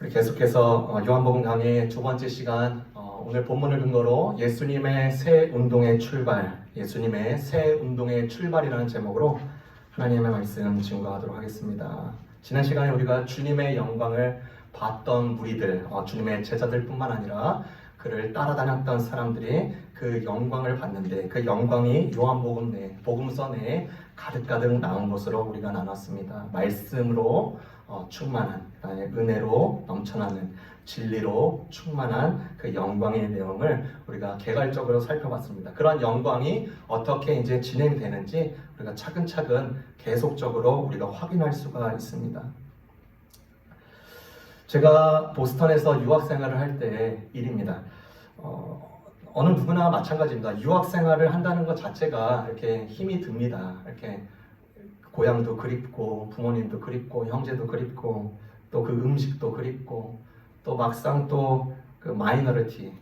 우리 계속해서 요한복음 강의 두 번째 시간, 오늘 본문을 근거로 예수님의 새 운동의 출발, 예수님의 새 운동의 출발이라는 제목으로 하나님의 말씀 증거하도록 하겠습니다. 지난 시간에 우리가 주님의 영광을 봤던 무리들, 주님의 제자들뿐만 아니라 그를 따라다녔던 사람들이 그 영광을 봤는데 그 영광이 요한복음 내, 복음서 내에 가득가득 나온 것으로 우리가 나눴습니다. 말씀으로 충만한, 은혜로 넘쳐나는, 진리로 충만한 그 영광의 내용을 우리가 개괄적으로 살펴봤습니다. 그런 영광이 어떻게 이제 진행되는지 우리가 차근차근 계속적으로 우리가 확인할 수가 있습니다. 제가 보스턴에서 유학생활을 할 때 일입니다. 어느 누구나 마찬가지입니다. 유학생활을 한다는 것 자체가 이렇게 힘이 듭니다. 이렇게 고향도 그립고 부모님도 그립고 형제도 그립고 또 그 음식도 그립고 또 막상 또 그 마이너리티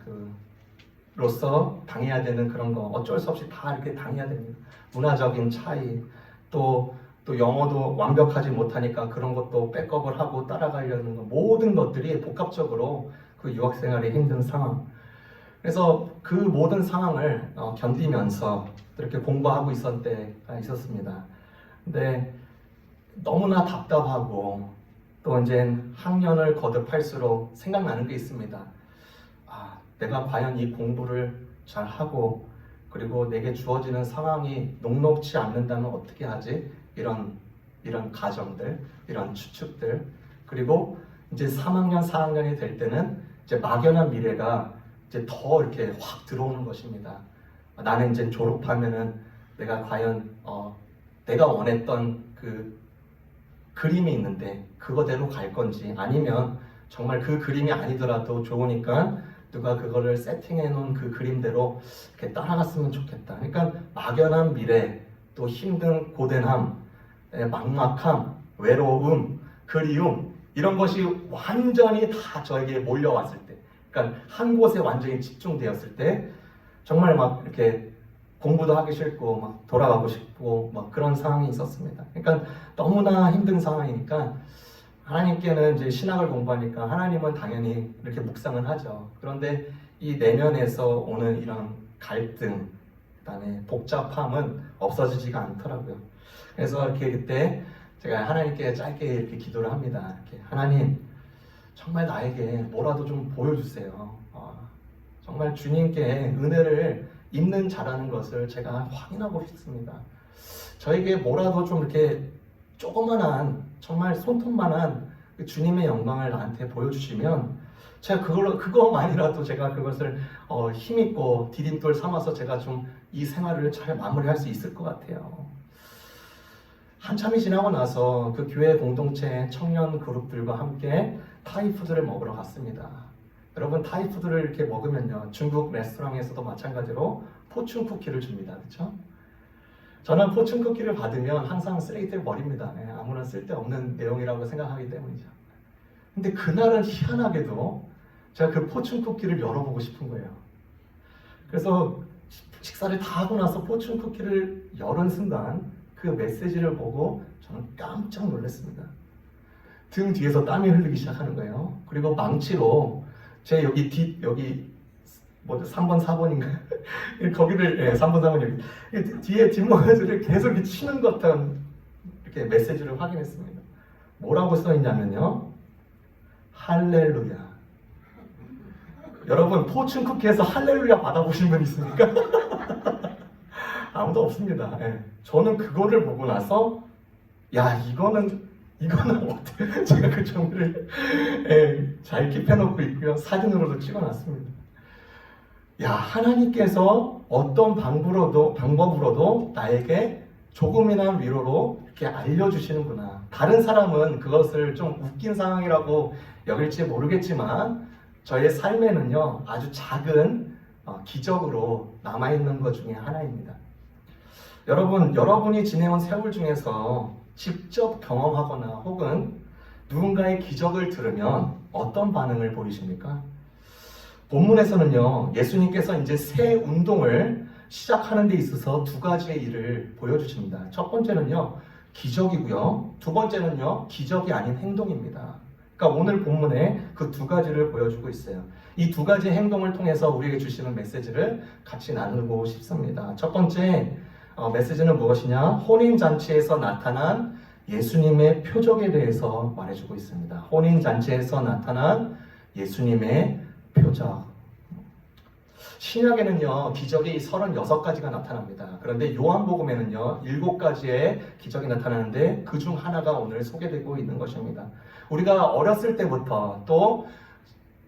로서 당해야 되는 그런 거 어쩔 수 없이 다 이렇게 당해야 됩니다. 문화적인 차이 또 영어도 완벽하지 못하니까 그런 것도 백업을 하고 따라가려는 거, 모든 것들이 복합적으로 그 유학생활의 힘든 상황. 그래서 그 모든 상황을 견디면서 이렇게 공부하고 있었을 때가 있었습니다. 근데 너무나 답답하고 또 이제 학년을 거듭할수록 생각나는 게 있습니다. 내가 과연 이 공부를 잘 하고 그리고 내게 주어지는 상황이 녹록치 않는다면 어떻게 하지? 이런 가정들, 이런 추측들. 그리고 이제 3학년, 4학년이 될 때는 이제 막연한 미래가 이제 더 이렇게 확 들어오는 것입니다. 나는 이제 졸업하면은 내가 과연 내가 원했던 그 그림이 있는데 그거대로 갈 건지, 아니면 정말 그 그림이 아니더라도 좋으니까 누가 그거를 세팅해 놓은 그 그림대로 이렇게 따라갔으면 좋겠다. 그러니까 막연한 미래, 또 힘든 고된함, 막막함, 외로움, 그리움, 이런 것이 완전히 다 저에게 몰려왔을 때, 그러니까 한 곳에 완전히 집중되었을 때 정말 막 이렇게 공부도 하기 싫고 막 돌아가고 싶고 막 그런 상황이 있었습니다. 그러니까 너무나 힘든 상황이니까 하나님께는 이제 신학을 공부하니까 하나님은 당연히 이렇게 묵상을 하죠. 그런데 이 내면에서 오는 이런 갈등, 그다음에 복잡함은 없어지지가 않더라고요. 그래서 이렇게 그때 제가 하나님께 짧게 이렇게 기도를 합니다. 이렇게 하나님, 정말 나에게 뭐라도 좀 보여주세요. 정말 주님께 은혜를 입는 자라는 것을 제가 확인하고 싶습니다. 저에게 뭐라도 좀 이렇게 조그만한, 정말 손톱만한 그 주님의 영광을 나한테 보여주시면 제가 그거만이라도 제가 그것을 힘있고 디딤돌 삼아서 제가 좀 이 생활을 잘 마무리할 수 있을 것 같아요. 한참이 지나고 나서 그 교회 공동체 청년 그룹들과 함께 타이푸드를 먹으러 갔습니다. 여러분, 타이푸드를 이렇게 먹으면요, 중국 레스토랑에서도 마찬가지로 포춘 쿠키를 줍니다. 그렇죠? 저는 포춘 쿠키를 받으면 항상 쓰레기통에 버립니다. 아무런 쓸데없는 내용이라고 생각하기 때문이죠. 근데 그날은 희한하게도 제가 그 포춘 쿠키를 열어보고 싶은 거예요. 그래서 식사를 다 하고 나서 포춘 쿠키를 열은 순간 그 메시지를 보고 저는 깜짝 놀랐습니다. 등 뒤에서 땀이 흐르기 시작하는 거예요. 그리고 망치로 제 여기 3번, 4번인가? 거기를, 3번, 4번 여기. 뒤에 뒷모습을 계속 이렇게 치는 것 같은 이렇게 메시지를 확인했습니다. 뭐라고 써있냐면요. 할렐루야. 여러분, 포춘 쿠키에서 할렐루야 받아보신 분 있습니까? 아무도 없습니다. 저는 그거를 보고 나서, 이거는 어떻게, 제가 그 종이를 잘 킵해놓고 있고요. 사진으로도 찍어놨습니다. 하나님께서 어떤 방법으로도 나에게 조금이나 위로로 이렇게 알려주시는구나. 다른 사람은 그것을 좀 웃긴 상황이라고 여길지 모르겠지만 저의 삶에는요, 아주 작은 기적으로 남아있는 것 중에 하나입니다. 여러분이 지내온 세월 중에서 직접 경험하거나 혹은 누군가의 기적을 들으면 어떤 반응을 보이십니까? 본문에서는요, 예수님께서 이제 새 운동을 시작하는 데 있어서 두 가지의 일을 보여주십니다. 첫 번째는요, 기적이고요. 두 번째는요, 기적이 아닌 행동입니다. 그러니까 오늘 본문에 그 두 가지를 보여주고 있어요. 이 두 가지 행동을 통해서 우리에게 주시는 메시지를 같이 나누고 싶습니다. 첫 번째 메시지는 무엇이냐? 혼인잔치에서 나타난 예수님의 표적에 대해서 말해주고 있습니다. 혼인잔치에서 나타난 예수님의 표적. 신약에는요, 기적이 36가지가 나타납니다. 그런데 요한복음에는요, 7가지의 기적이 나타나는데 그 중 하나가 오늘 소개되고 있는 것입니다. 우리가 어렸을 때부터 또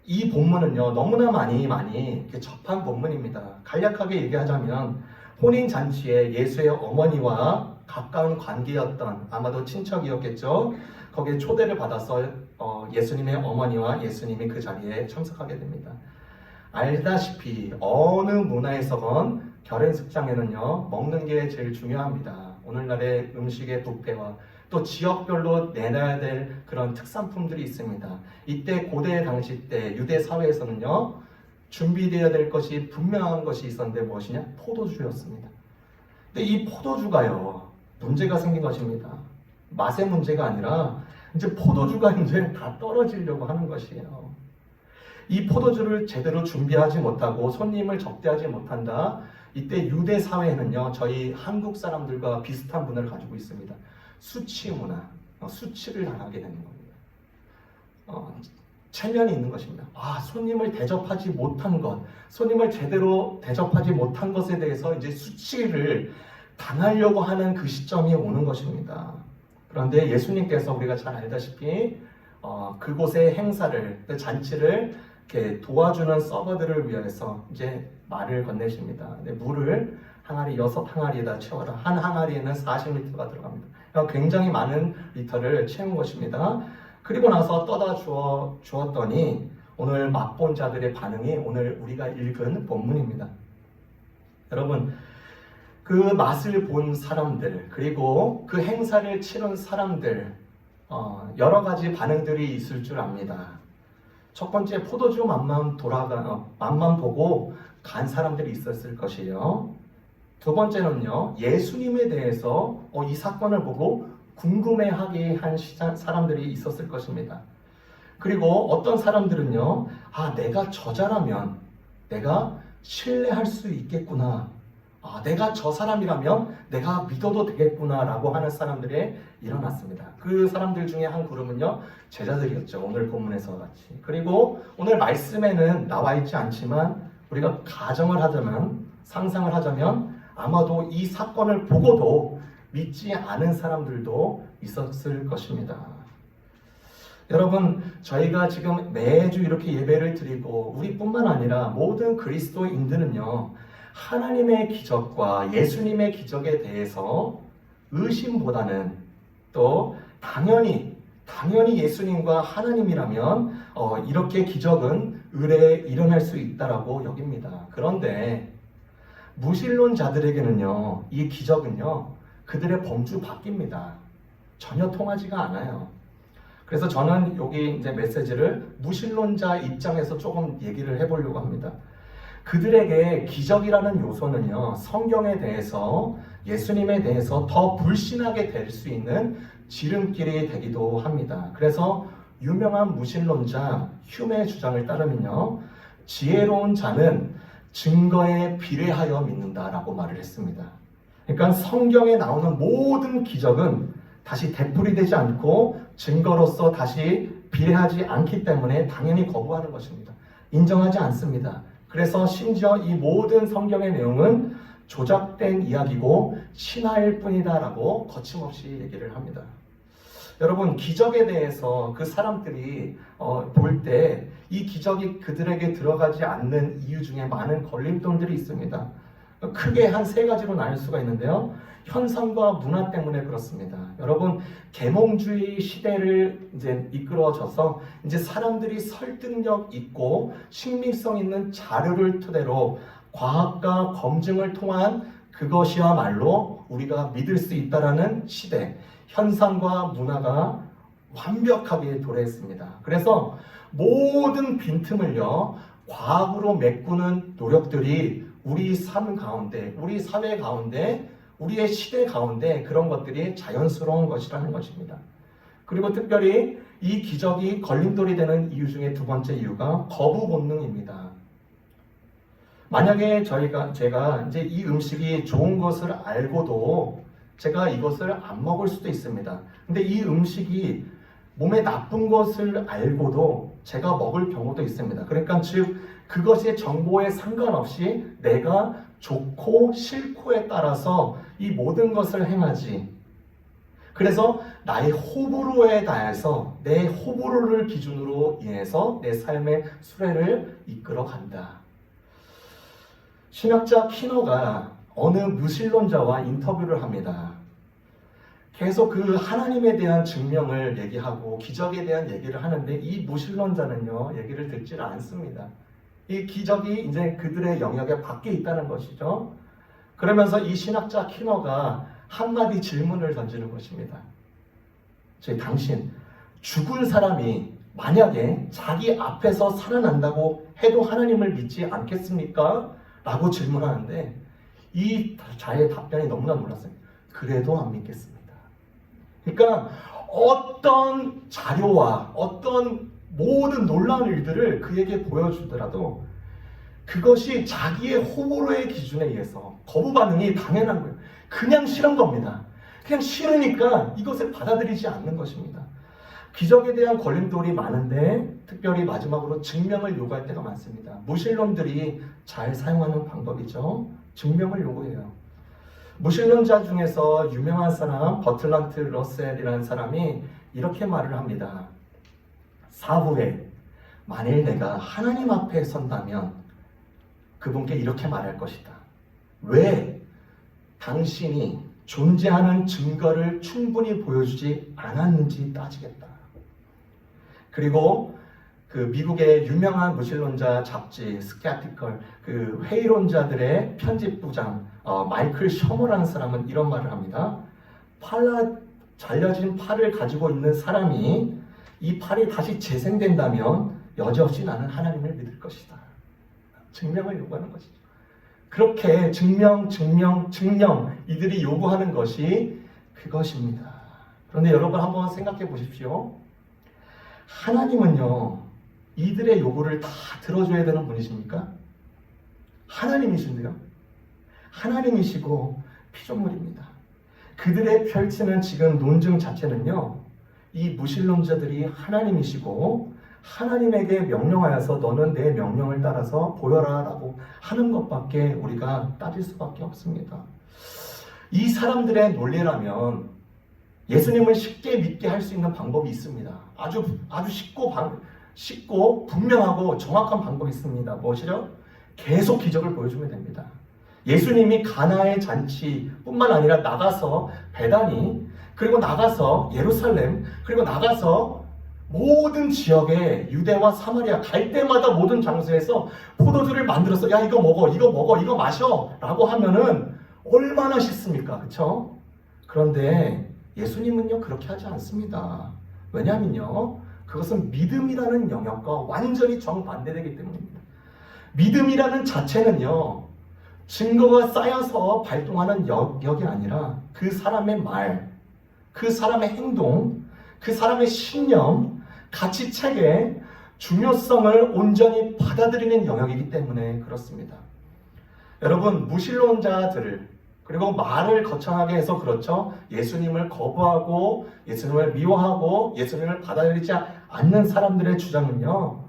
이 본문은요, 너무나 많이 접한 본문입니다. 간략하게 얘기하자면 혼인잔치에 예수의 어머니와 가까운 관계였던, 아마도 친척이었겠죠. 거기에 초대를 받아서 예수님의 어머니와 예수님이 그 자리에 참석하게 됩니다. 알다시피 어느 문화에서건 결혼식장에는요, 먹는 게 제일 중요합니다. 오늘날의 음식의 뷔페와 또 지역별로 내놔야 될 그런 특산품들이 있습니다. 이때 고대 당시 때 유대 사회에서는요, 준비되어야 될 것이 분명한 것이 있었는데 무엇이냐? 포도주였습니다. 근데 이 포도주가요, 문제가 생긴 것입니다. 맛의 문제가 아니라 이제 포도주가 이제 다 떨어지려고 하는 것이에요. 이 포도주를 제대로 준비하지 못하고 손님을 접대하지 못한다. 이때 유대 사회에는요, 저희 한국 사람들과 비슷한 문화를 가지고 있습니다. 수치 문화, 수치를 당하게 되는 겁니다. 체면이 있는 것입니다. 손님을 대접하지 못한 것, 손님을 제대로 대접하지 못한 것에 대해서 이제 수치를 당하려고 하는 그 시점이 오는 것입니다. 그런데 예수님께서 우리가 잘 알다시피 그곳의 행사를, 그 잔치를 이렇게 도와주는 서버들을 위해서 이제 말을 건네십니다. 근데 물을 항아리 6항아리에다 채워라. 한 항아리에는 40리터가 들어갑니다. 그러니까 굉장히 많은 리터를 채운 것입니다. 그리고 나서 떠다 주었더니 오늘 맛본 자들의 반응이 오늘 우리가 읽은 본문입니다. 여러분, 그 맛을 본 사람들, 그리고 그 행사를 치른 사람들, 여러 가지 반응들이 있을 줄 압니다. 첫 번째, 포도주 맛만 보고 간 사람들이 있었을 것이에요. 두 번째는요, 예수님에 대해서 이 사건을 보고 궁금해하게 한 사람들이 있었을 것입니다. 그리고 어떤 사람들은요, 내가 저자라면 내가 신뢰할 수 있겠구나. 내가 저 사람이라면 내가 믿어도 되겠구나 라고 하는 사람들이 일어났습니다. 그 사람들 중에 한 그룹은요, 제자들이었죠. 오늘 본문에서 같이. 그리고 오늘 말씀에는 나와 있지 않지만 우리가 가정을 하자면, 상상을 하자면 아마도 이 사건을 보고도 믿지 않은 사람들도 있었을 것입니다. 여러분, 저희가 지금 매주 이렇게 예배를 드리고 우리뿐만 아니라 모든 그리스도인들은요, 하나님의 기적과 예수님의 기적에 대해서 의심보다는 또 당연히 예수님과 하나님이라면 이렇게 기적은 의뢰에 일어날 수 있다라고 여깁니다. 그런데 무신론자들에게는요, 이 기적은요, 그들의 범주 밖입니다. 전혀 통하지가 않아요. 그래서 저는 여기 이제 메시지를 무신론자 입장에서 조금 얘기를 해보려고 합니다. 그들에게 기적이라는 요소는요, 성경에 대해서, 예수님에 대해서 더 불신하게 될 수 있는 지름길이 되기도 합니다. 그래서 유명한 무신론자 휴메의 주장을 따르면요, 지혜로운 자는 증거에 비례하여 믿는다라고 말을 했습니다. 그러니까 성경에 나오는 모든 기적은 다시 되풀이되지 않고 증거로서 다시 비례하지 않기 때문에 당연히 거부하는 것입니다. 인정하지 않습니다. 그래서 심지어 이 모든 성경의 내용은 조작된 이야기고 신화일 뿐이다라고 거침없이 얘기를 합니다. 여러분, 기적에 대해서 그 사람들이 볼 때 이 기적이 그들에게 들어가지 않는 이유 중에 많은 걸림돌들이 있습니다. 크게 한 3가지로 나눌 수가 있는데요. 현상과 문화 때문에 그렇습니다. 여러분, 계몽주의 시대를 이제 이끌어져서 이제 사람들이 설득력 있고 신빙성 있는 자료를 토대로 과학과 검증을 통한 그것이야말로 우리가 믿을 수 있다라는 시대, 현상과 문화가 완벽하게 도래했습니다. 그래서 모든 빈틈을요, 과학으로 메꾸는 노력들이 우리 삶 가운데, 우리 사회 가운데, 우리의 시대 가운데 그런 것들이 자연스러운 것이라는 것입니다. 그리고 특별히 이 기적이 걸림돌이 되는 이유 중에 두 번째 이유가 거부 본능입니다. 만약에 제가 이제 이 음식이 좋은 것을 알고도 제가 이것을 안 먹을 수도 있습니다. 근데 이 음식이 몸에 나쁜 것을 알고도 제가 먹을 경우도 있습니다. 그러니까 즉 그것의 정보에 상관없이 내가 좋고 싫고에 따라서 이 모든 것을 행하지. 그래서 나의 호불호에 대해서 내 호불호를 기준으로 인해서 내 삶의 수레를 이끌어 간다. 신학자 키너가 어느 무신론자와 인터뷰를 합니다. 계속 그 하나님에 대한 증명을 얘기하고 기적에 대한 얘기를 하는데 이 무신론자는요, 얘기를 듣질 않습니다. 이 기적이 이제 그들의 영역에 밖에 있다는 것이죠. 그러면서 이 신학자 키너가 한마디 질문을 던지는 것입니다. 당신, 죽은 사람이 만약에 자기 앞에서 살아난다고 해도 하나님을 믿지 않겠습니까? 라고 질문하는데 이 자의 답변이 너무나 놀랐어요. 그래도 안 믿겠습니다. 그러니까 어떤 자료와 어떤 모든 놀라운 일들을 그에게 보여주더라도 그것이 자기의 호불호의 기준에 의해서 거부 반응이 당연한 거예요. 그냥 싫은 겁니다. 그냥 싫으니까 이것을 받아들이지 않는 것입니다. 기적에 대한 걸림돌이 많은데 특별히 마지막으로 증명을 요구할 때가 많습니다. 무신론들이 잘 사용하는 방법이죠. 증명을 요구해요. 무신론자 중에서 유명한 사람 버틀란트 러셀이라는 사람이 이렇게 말을 합니다. 사후에 만일 내가 하나님 앞에 선다면 그분께 이렇게 말할 것이다. 왜 당신이 존재하는 증거를 충분히 보여주지 않았는지 따지겠다. 그리고 그 미국의 유명한 무신론자 잡지 스캡티컬 그 회의론자들의 편집부장 마이클 셔머라는 사람은 이런 말을 합니다. 잘려진 팔을 가지고 있는 사람이 이 팔이 다시 재생된다면 여지없이 나는 하나님을 믿을 것이다. 증명을 요구하는 것이죠. 그렇게 증명 이들이 요구하는 것이 그것입니다. 그런데 여러분 한번 생각해 보십시오. 하나님은요, 이들의 요구를 다 들어줘야 되는 분이십니까? 하나님이신데요. 하나님이시고 피조물입니다. 그들의 펼치는 지금 논증 자체는요, 이 무신론자들이 하나님이시고 하나님에게 명령하여서 너는 내 명령을 따라서 보여라 라고 하는 것밖에 우리가 따질 수밖에 없습니다. 이 사람들의 논리라면 예수님을 쉽게 믿게 할 수 있는 방법이 있습니다. 아주 쉽고 분명하고 정확한 방법이 있습니다. 무엇이죠? 계속 기적을 보여주면 됩니다. 예수님이 가나의 잔치뿐만 아니라 나가서 베다니, 그리고 나가서 예루살렘, 그리고 나가서 모든 지역에 유대와 사마리아 갈 때마다 모든 장소에서 포도주를 만들어서 야 이거 먹어 이거 마셔 라고 하면은 얼마나 싫습니까? 그렇죠? 그런데 예수님은요 그렇게 하지 않습니다. 왜냐하면요 그것은 믿음이라는 영역과 완전히 정반대되기 때문입니다. 믿음이라는 자체는요 증거가 쌓여서 발동하는 영역이 아니라 그 사람의 말, 그 사람의 행동, 그 사람의 신념, 가치체계, 중요성을 온전히 받아들이는 영역이기 때문에 그렇습니다. 여러분 무신론자들을 그리고 말을 거창하게 해서 그렇죠. 예수님을 거부하고 예수님을 미워하고 예수님을 받아들이지 않는 사람들의 주장은요.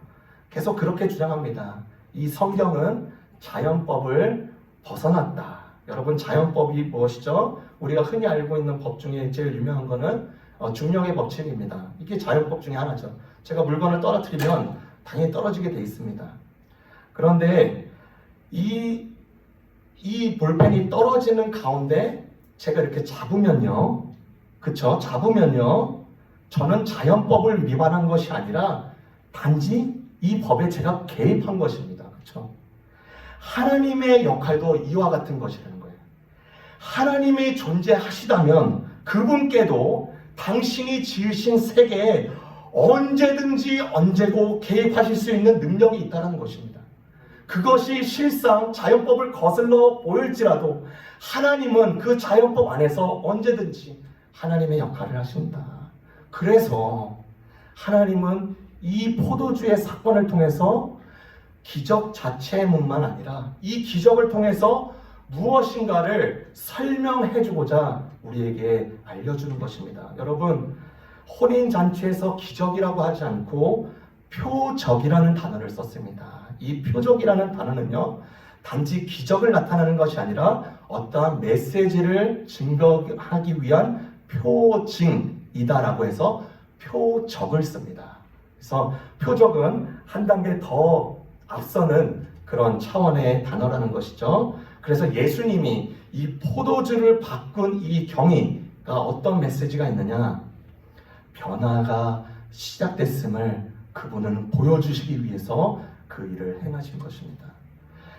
계속 그렇게 주장합니다. 이 성경은 자연법을 벗어났다. 여러분 자연법이 무엇이죠? 우리가 흔히 알고 있는 법 중에 제일 유명한 거는 중력의 법칙입니다. 이게 자연법 중에 하나죠. 제가 물건을 떨어뜨리면 당연히 떨어지게 돼 있습니다. 그런데 이 볼펜이 떨어지는 가운데 제가 이렇게 잡으면요. 그쵸? 잡으면요. 저는 자연법을 위반한 것이 아니라 단지 이 법에 제가 개입한 것입니다. 그쵸? 하나님의 역할도 이와 같은 것이라는 거예요. 하나님이 존재하시다면 그분께도 당신이 지으신 세계에 언제든지 언제고 개입하실 수 있는 능력이 있다는 것입니다. 그것이 실상 자연법을 거슬러 보일지라도 하나님은 그 자연법 안에서 언제든지 하나님의 역할을 하신다. 그래서 하나님은 이 포도주의 사건을 통해서 기적 자체뿐만 아니라 이 기적을 통해서 무엇인가를 설명해주고자 우리에게 알려주는 것입니다. 여러분, 혼인잔치에서 기적이라고 하지 않고 표적이라는 단어를 썼습니다. 이 표적이라는 단어는요, 단지 기적을 나타내는 것이 아니라 어떠한 메시지를 증거하기 위한 표징이다라고 해서 표적을 씁니다. 그래서 표적은 한 단계 더 앞서는 그런 차원의 단어라는 것이죠. 그래서 예수님이 이 포도주를 바꾼 이 경위가 어떤 메시지가 있느냐? 변화가 시작됐음을 그분은 보여주시기 위해서 그 일을 행하신 것입니다.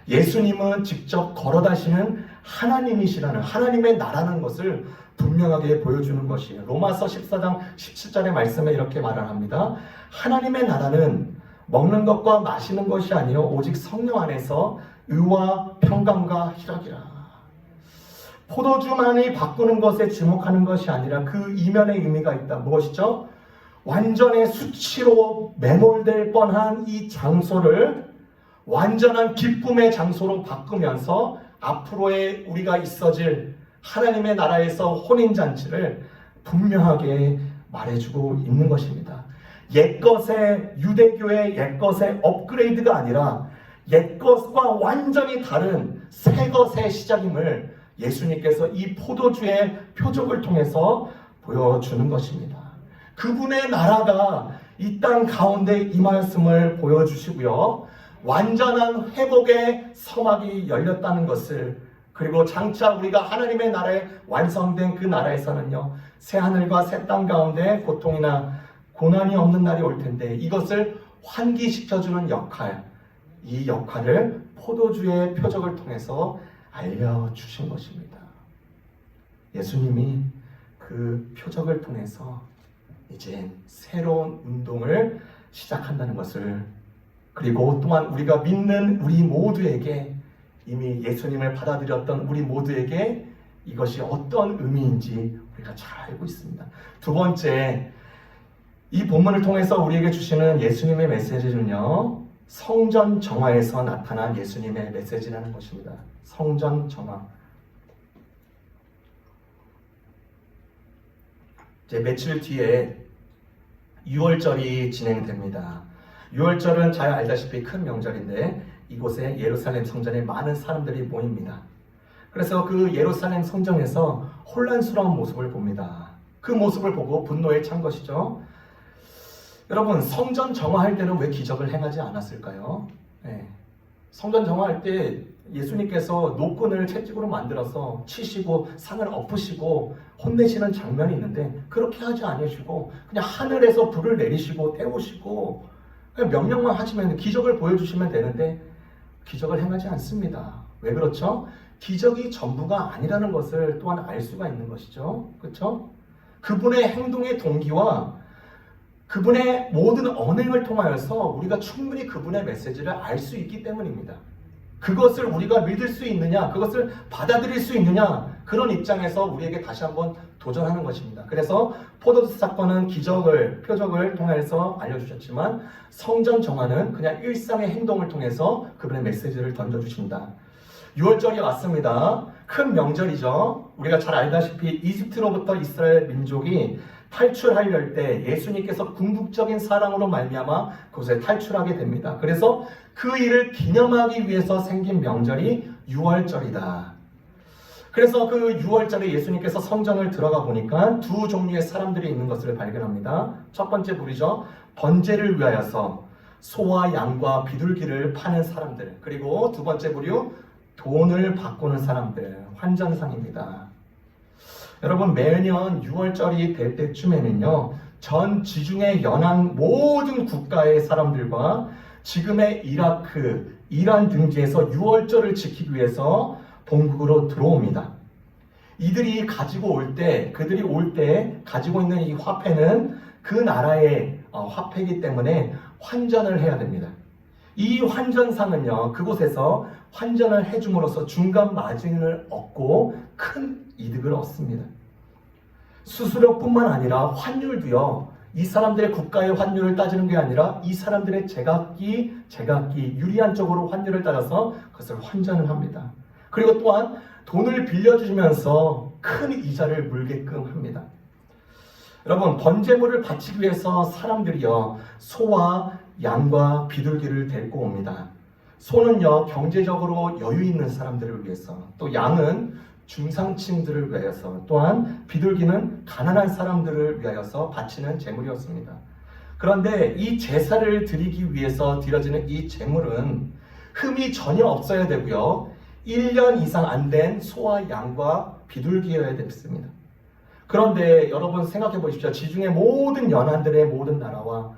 예수님은 직접 걸어다시는 하나님이시라는, 하나님의 나라는 것을 분명하게 보여주는 것이에요. 로마서 14장 17절의 말씀에 이렇게 말을 합니다. 하나님의 나라는 먹는 것과 마시는 것이 아니요 오직 성령 안에서 의와 평강과 희락이라. 포도주만이 바꾸는 것에 주목하는 것이 아니라 그 이면의 의미가 있다. 무엇이죠? 완전의 수치로 매몰될 뻔한 이 장소를 완전한 기쁨의 장소로 바꾸면서 앞으로의 우리가 있어질 하나님의 나라에서 혼인잔치를 분명하게 말해주고 있는 것입니다. 옛것의 유대교의 옛것의 업그레이드가 아니라 옛것과 완전히 다른 새것의 시작임을 예수님께서 이 포도주의 표적을 통해서 보여주는 것입니다. 그분의 나라가 이 땅 가운데 임하였음을 보여주시고요. 완전한 회복의 서막이 열렸다는 것을, 그리고 장차 우리가 하나님의 나라에 완성된 그 나라에서는요, 새하늘과 새 땅 가운데 고통이나 고난이 없는 날이 올 텐데 이것을 환기시켜주는 역할, 이 역할을 포도주의 표적을 통해서 알려주신 것입니다. 예수님이 그 표적을 통해서 이제 새로운 운동을 시작한다는 것을, 그리고 또한 우리가 믿는 우리 모두에게, 이미 예수님을 받아들였던 우리 모두에게 이것이 어떤 의미인지 우리가 잘 알고 있습니다. 두 번째, 이 본문을 통해서 우리에게 주시는 예수님의 메시지는요, 성전 정화에서 나타난 예수님의 메시지라는 것입니다. 성전 정화. 이제 며칠 뒤에 유월절이 진행됩니다. 유월절은 잘 알다시피 큰 명절인데 이곳에 예루살렘 성전에 많은 사람들이 모입니다. 그래서 그 예루살렘 성전에서 혼란스러운 모습을 봅니다. 그 모습을 보고 분노에 찬 것이죠. 여러분, 성전 정화할 때는 왜 기적을 행하지 않았을까요? 네. 성전 정화할 때 예수님께서 노끈을 채찍으로 만들어서 치시고 산을 엎으시고 혼내시는 장면이 있는데 그렇게 하지 않으시고 그냥 하늘에서 불을 내리시고 태우시고 그냥 명령만 하시면, 기적을 보여주시면 되는데 기적을 행하지 않습니다. 왜 그렇죠? 기적이 전부가 아니라는 것을 또한 알 수가 있는 것이죠. 그렇죠? 그분의 행동의 동기와 그분의 모든 언행을 통하여서 우리가 충분히 그분의 메시지를 알 수 있기 때문입니다. 그것을 우리가 믿을 수 있느냐, 그것을 받아들일 수 있느냐, 그런 입장에서 우리에게 다시 한번 도전하는 것입니다. 그래서 포도주 사건은 기적을, 표적을 통해서 알려주셨지만 성전 정화는 그냥 일상의 행동을 통해서 그분의 메시지를 던져주신다. 6월절이 왔습니다. 큰 명절이죠. 우리가 잘 알다시피 이집트로부터 이스라엘 민족이 탈출하려 때 예수님께서 궁극적인 사랑으로 말미암아 그곳에 탈출하게 됩니다. 그래서 그 일을 기념하기 위해서 생긴 명절이 유월절이다. 그래서 그 유월절에 예수님께서 성전을 들어가 보니까 두 종류의 사람들이 있는 것을 발견합니다. 첫 번째 부류죠. 번제를 위하여서 소와 양과 비둘기를 파는 사람들, 그리고 두 번째 부류 돈을 바꾸는 사람들, 환전상입니다. 여러분, 매년 6월절이 될 때쯤에는요, 전 지중해 연안 모든 국가의 사람들과 지금의 이라크, 이란 등지에서 6월절을 지키기 위해서 본국으로 들어옵니다. 이들이 가지고 올 때, 그들이 올 때 가지고 있는 이 화폐는 그 나라의 화폐이기 때문에 환전을 해야 됩니다. 이 환전상은요, 그곳에서 환전을 해줌으로써 중간 마진을 얻고 큰 이득을 얻습니다. 수수료뿐만 아니라 환율도요, 이 사람들의 국가의 환율을 따지는 게 아니라 이 사람들의 제각기 유리한 쪽으로 환율을 따져서 그것을 환전을 합니다. 그리고 또한 돈을 빌려주면서 큰 이자를 물게끔 합니다. 여러분, 번제물을 바치기 위해서 사람들이요, 소와 양과 비둘기를 데리고 옵니다. 소는요, 경제적으로 여유 있는 사람들을 위해서, 또 양은 중상층들을 위하여서, 또한 비둘기는 가난한 사람들을 위하여서 바치는 제물이었습니다. 그런데 이 제사를 드리기 위해서 드려지는 이 제물은 흠이 전혀 없어야 되고요, 1년 이상 안 된 소와 양과 비둘기여야 됐습니다. 그런데 여러분 생각해 보십시오. 지중해 모든 연안들의 모든 나라와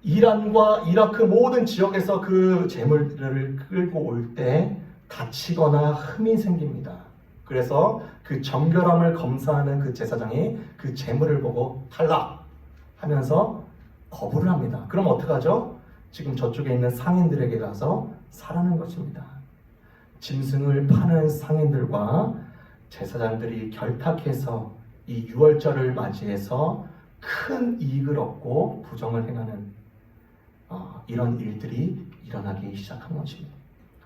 이란과 이라크 모든 지역에서 그 제물들을 끌고 올 때 다치거나 흠이 생깁니다. 그래서 그 정결함을 검사하는 그 제사장이 그 제물을 보고 탈락하면서 거부를 합니다. 그럼 어떡하죠? 지금 저쪽에 있는 상인들에게 가서 사라는 것입니다. 짐승을 파는 상인들과 제사장들이 결탁해서 이 유월절을 맞이해서 큰 이익을 얻고 부정을 행하는 이런 일들이 일어나기 시작한 것입니다.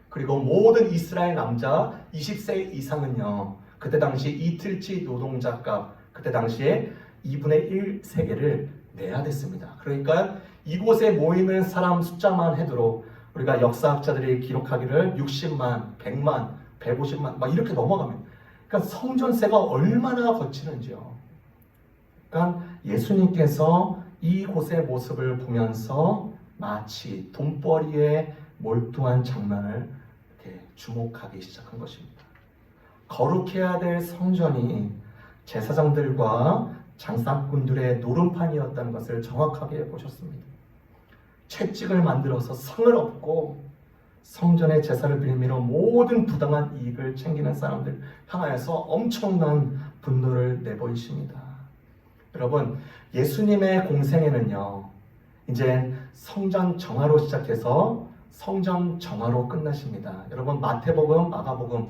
그리고 모든 이스라엘 남자 20세 이상은요, 그때 당시 이틀치 노동자값, 그때 당시에 2분의 1 세계를 내야 됐습니다. 그러니까 이곳에 모이는 사람 숫자만 해도 우리가 역사학자들이 기록하기를 60만, 100만, 150만 막 이렇게 넘어가면, 그러니까 성전세가 얼마나 거치는지요. 그러니까 예수님께서 이곳의 모습을 보면서 마치 돈벌이에 몰두한 장면을 이렇게 주목하기 시작한 것입니다. 거룩해야 될 성전이 제사장들과 장사꾼들의 노름판이었다는 것을 정확하게 보셨습니다. 채찍을 만들어서 상을 얻고 성전의 제사를 빌미로 모든 부당한 이익을 챙기는 사람들 향하여서 엄청난 분노를 내보이십니다. 여러분, 예수님의 공생애는요, 이제 성전 정화로 시작해서 성전 정화로 끝나십니다. 여러분, 마태복음, 마가복음,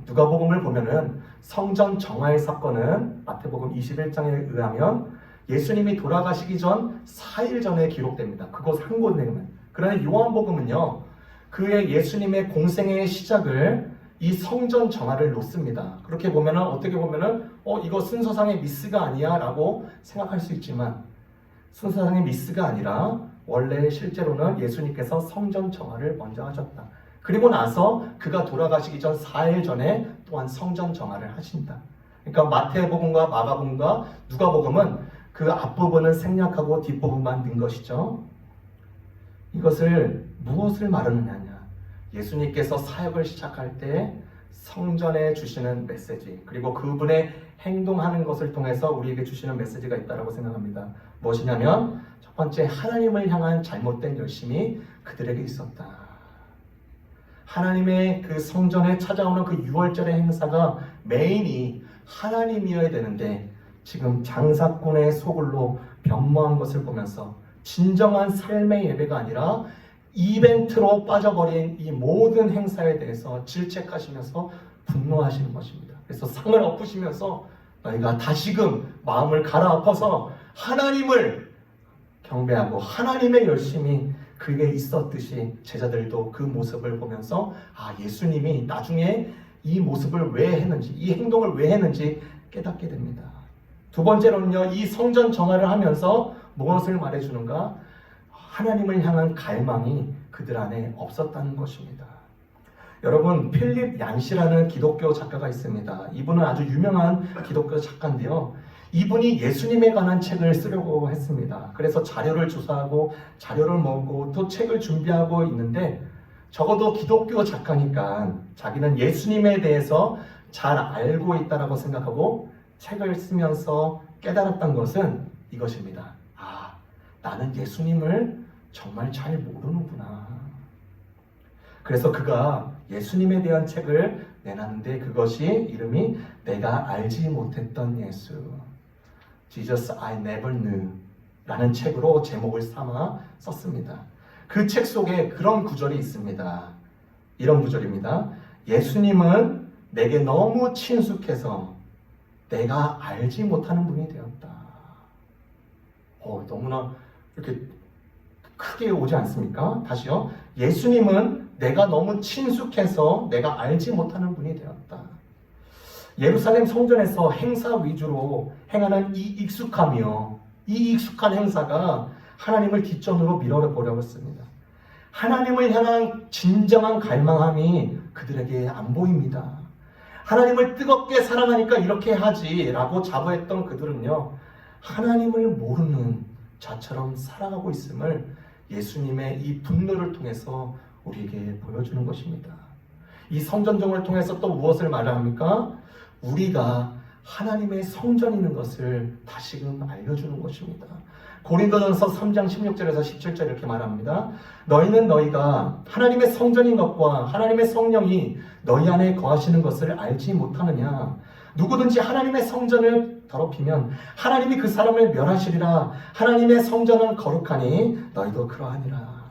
누가복음을 보면은 성전 정화의 사건은 마태복음 21장에 의하면 예수님이 돌아가시기 전 4일 전에 기록됩니다. 그곳 한 곳에만. 그러나 요한복음은요, 그의 예수님의 공생애의 시작을 이 성전 정화를 놓습니다. 그렇게 보면은 어떻게 보면은 이거 순서상의 미스가 아니야 라고 생각할 수 있지만, 순서상의 미스가 아니라 원래 실제로는 예수님께서 성전 정화를 먼저 하셨다. 그리고 나서 그가 돌아가시기 전 4일 전에 또한 성전 정화를 하신다. 그러니까 마태복음과 마가복음과 누가복음은 그 앞부분은 생략하고 뒷부분만 넣은 것이죠. 이것을 무엇을 말하느냐? 예수님께서 사역을 시작할 때 성전에 주시는 메시지, 그리고 그분의 행동하는 것을 통해서 우리에게 주시는 메시지가 있다고 생각합니다. 무엇이냐면 첫 번째, 하나님을 향한 잘못된 열심이 그들에게 있었다. 하나님의 그 성전에 찾아오는 그 유월절의 행사가 메인이 하나님이어야 되는데 지금 장사꾼의 소굴로 변모한 것을 보면서 진정한 삶의 예배가 아니라 이벤트로 빠져버린 이 모든 행사에 대해서 질책하시면서 분노하시는 것입니다. 그래서 상을 엎으시면서 너희가 다시금 마음을 갈아엎어서 하나님을 경배하고 하나님의 열심이 그게 있었듯이 제자들도 그 모습을 보면서 예수님이 나중에 이 모습을 왜 했는지, 이 행동을 왜 했는지 깨닫게 됩니다. 두 번째로는요, 이 성전 정화를 하면서 무엇을 말해주는가? 하나님을 향한 갈망이 그들 안에 없었다는 것입니다. 여러분, 필립 얀시라는 기독교 작가가 있습니다. 이분은 아주 유명한 기독교 작가인데요. 이분이 예수님에 관한 책을 쓰려고 했습니다. 그래서 자료를 조사하고 자료를 모으고 또 책을 준비하고 있는데, 적어도 기독교 작가니까 자기는 예수님에 대해서 잘 알고 있다라고 생각하고 책을 쓰면서 깨달았던 것은 이것입니다. 나는 예수님을 정말 잘 모르는구나. 그래서 그가 예수님에 대한 책을 내놨는데 그것이 이름이 내가 알지 못했던 예수, Jesus I Never Knew 라는 책으로 제목을 삼아 썼습니다. 그 책 속에 그런 구절이 있습니다. 이런 구절입니다. 예수님은 내게 너무 친숙해서 내가 알지 못하는 분이 되었다. 너무나 이렇게 크게 오지 않습니까? 다시요. 예수님은 내가 너무 친숙해서 내가 알지 못하는 분이 되었다. 예루살렘 성전에서 행사 위주로 행하는 이 익숙함이요. 이 익숙한 행사가 하나님을 뒷전으로 밀어버려 했습니다. 하나님을 향한 진정한 갈망함이 그들에게 안 보입니다. 하나님을 뜨겁게 사랑하니까 이렇게 하지라고 자부했던 그들은요, 하나님을 모르는 자처럼 살아가고 있음을 예수님의 이 분노를 통해서 우리에게 보여주는 것입니다. 이 성전정을 통해서 또 무엇을 말합니까? 우리가 하나님의 성전인 것을 다시금 알려주는 것입니다. 고린도전서 3장 16절에서 17절 이렇게 말합니다. 너희는 너희가 하나님의 성전인 것과 하나님의 성령이 너희 안에 거하시는 것을 알지 못하느냐? 누구든지 하나님의 성전을 더럽히면 하나님이 그 사람을 멸하시리라. 하나님의 성전은 거룩하니 너희도 그러하니라.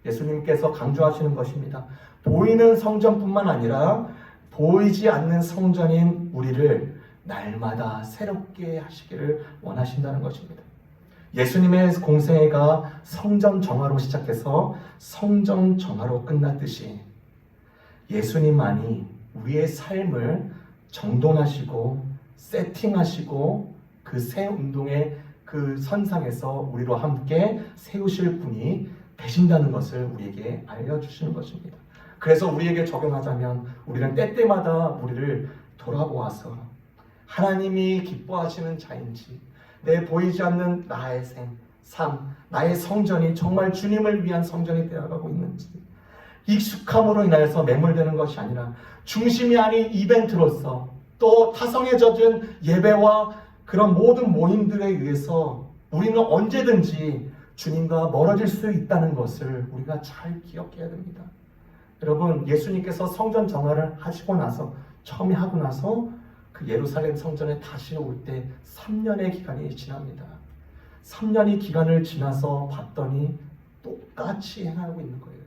예수님께서 강조하시는 것입니다. 보이는 성전뿐만 아니라 보이지 않는 성전인 우리를 날마다 새롭게 하시기를 원하신다는 것입니다. 예수님의 공생애가 성전 정화로 시작해서 성전 정화로 끝났듯이 예수님만이 우리의 삶을 정돈하시고 세팅하시고 그 새 운동의 그 선상에서 우리로 함께 세우실 분이 되신다는 것을 우리에게 알려주시는 것입니다. 그래서 우리에게 적용하자면 우리는 때때마다 우리를 돌아보아서 하나님이 기뻐하시는 자인지, 내 보이지 않는 나의 삶, 나의 성전이 정말 주님을 위한 성전이 되어가고 있는지, 익숙함으로 인하여서 매몰되는 것이 아니라 중심이 아닌 이벤트로서 또 타성에 젖은 예배와 그런 모든 모임들에 의해서 우리는 언제든지 주님과 멀어질 수 있다는 것을 우리가 잘 기억해야 됩니다. 여러분, 예수님께서 성전 정화를 하시고 나서, 처음에 하고 나서 그 예루살렘 성전에 다시 올 때 3년의 기간이 지납니다. 3년의 기간을 지나서 봤더니 똑같이 행하고 있는 거예요.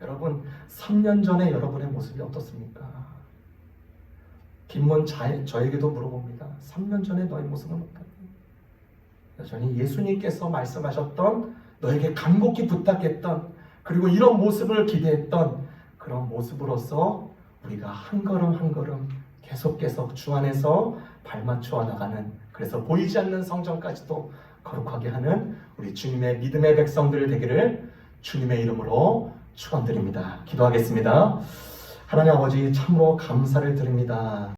여러분, 3년 전에 여러분의 모습이 어떻습니까? 김문 저에게도 물어봅니다. 3년 전에 너의 모습은 어떠니? 여전히 예수님께서 말씀하셨던, 너에게 간곡히 부탁했던, 그리고 이런 모습을 기대했던 그런 모습으로서 우리가 한 걸음 한 걸음 계속 주 안에서 발맞추어 나가는, 그래서 보이지 않는 성전까지도 거룩하게 하는 우리 주님의 믿음의 백성들 되기를 주님의 이름으로 축원드립니다. 기도하겠습니다. 하나님 아버지, 참으로 감사를 드립니다.